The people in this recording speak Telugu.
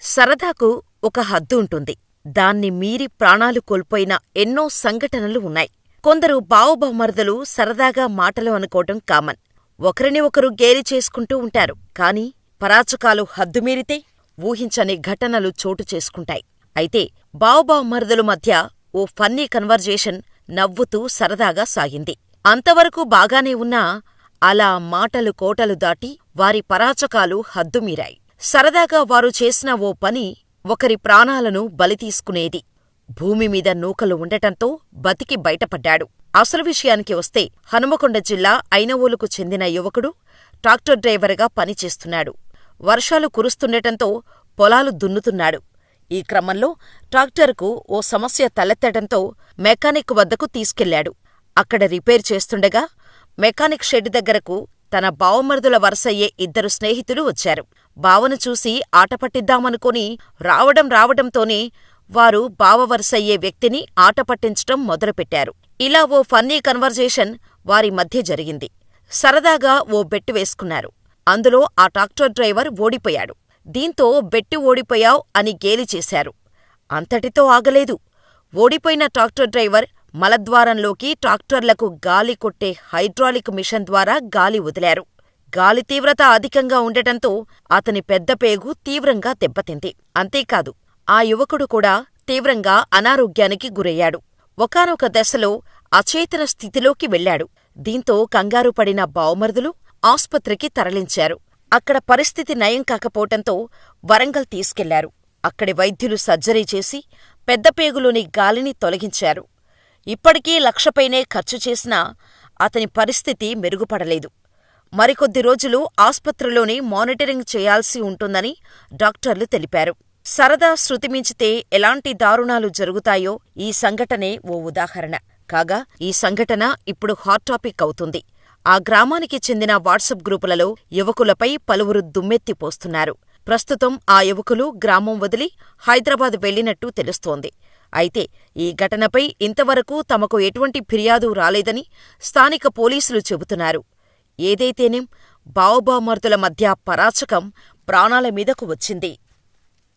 సరదాకు ఒక హద్దు ఉంటుంది. దాన్ని మీరి ప్రాణాలు కోల్పోయిన ఎన్నో సంఘటనలు ఉన్నాయి. కొందరు బావబామర్దులు సరదాగా మాటలు అనుకోవటం కామన్. ఒకరిని ఒకరు గేలి చేసుకుంటూ ఉంటారు. కాని పరాచకాలు హద్దుమీరితే ఊహించని ఘటనలు చోటు చేసుకుంటాయి. అయితే బావబామర్దుల మధ్య ఓ ఫన్నీ కన్వర్జేషన్ నవ్వుతూ సరదాగా సాగింది. అంతవరకు బాగానే ఉన్నా అలా మాటలు కోటలు దాటి వారి పరాచకాలు హద్దుమీరాయి. సరదాగా వారు చేసిన ఓ పని ఒకరి ప్రాణాలను బలితీసుకునేది. భూమిమీద నూకలు ఉండటంతో బతికి బయటపడ్డాడు. అసలు విషయానికి వస్తే హనుమకొండ జిల్లా ఐనవోలుకు చెందిన యువకుడు ట్రాక్టర్ డ్రైవర్గా పనిచేస్తున్నాడు. వర్షాలు కురుస్తుండటంతో పొలాలు దున్నుతున్నాడు. ఈ క్రమంలో ట్రాక్టరుకు ఓ సమస్య తలెత్తడంతో మెకానిక్ వద్దకు తీసుకెళ్లాడు. అక్కడ రిపేర్ చేస్తుండగా మెకానిక్ షెడ్ దగ్గరకు తన బావమరుదుల వరసయ్యే ఇద్దరు స్నేహితులు వచ్చారు. బావను చూసి ఆటపట్టిద్దామనుకొని రావడంతోనే వారు బావ వరసయ్యే వ్యక్తిని ఆటపట్టించటం మొదలుపెట్టారు. ఇలా ఓ ఫన్నీ కన్వర్జేషన్ వారి మధ్య జరిగింది. సరదాగా ఓ బెట్టు వేసుకున్నారు. అందులో ఆ ట్రాక్టర్ డ్రైవర్ ఓడిపోయాడు. దీంతో బెట్టు ఓడిపోయావ్ అని గేలి చేశారు. అంతటితో ఆగలేదు. ఓడిపోయిన ట్రాక్టర్ డ్రైవర్ మలద్వారంలోకి ట్రాక్టర్లకు గాలి కొట్టే హైడ్రాలిక్ మిషన్ ద్వారా గాలి వదిలారు. గాలి తీవ్రత అధికంగా ఉండటంతో అతని పెద్ద పేగు తీవ్రంగా దెబ్బతింది. అంతేకాదు, ఆ యువకుడు కూడా తీవ్రంగా అనారోగ్యానికి గురయ్యాడు. ఒకానొక దశలో అచేతన స్థితిలోకి వెళ్లాడు. దీంతో కంగారు పడిన బావమరుదులు ఆస్పత్రికి తరలించారు. అక్కడ పరిస్థితి నయం కాకపోవటంతో వరంగల్ తీసుకెళ్లారు. అక్కడి వైద్యులు సర్జరీ చేసి పెద్దపేగులోని గాలిని తొలగించారు. ఇప్పటికీ 1,00,000 పైనే ఖర్చు చేసినా అతని పరిస్థితి మెరుగుపడలేదు. మరికొద్ది రోజులు ఆస్పత్రిలోనే మానిటరింగ్ చేయాల్సి ఉంటుందని డాక్టర్లు తెలిపారు. సరదా శృతిమించితే ఎలాంటి దారుణాలు జరుగుతాయో ఈ సంఘటనే ఓ ఉదాహరణ. కాగా ఈ సంఘటన ఇప్పుడు హాట్ టాపిక్ అవుతుంది. ఆ గ్రామానికి చెందిన వాట్సప్ గ్రూపులలో యువకులపై పలువురు దుమ్మెత్తిపోస్తున్నారు. ప్రస్తుతం ఆ యువకులు గ్రామం వదిలి హైదరాబాద్ వెళ్లినట్టు తెలుస్తోంది. అయితే ఈ ఘటనపై ఇంతవరకు తమకు ఎటువంటి ఫిర్యాదు రాలేదని స్థానిక పోలీసులు చెబుతున్నారు. ఏదైతేనేం బావబామర్దుల మధ్య పరాచకం ప్రాణాల మీదకు వచ్చింది.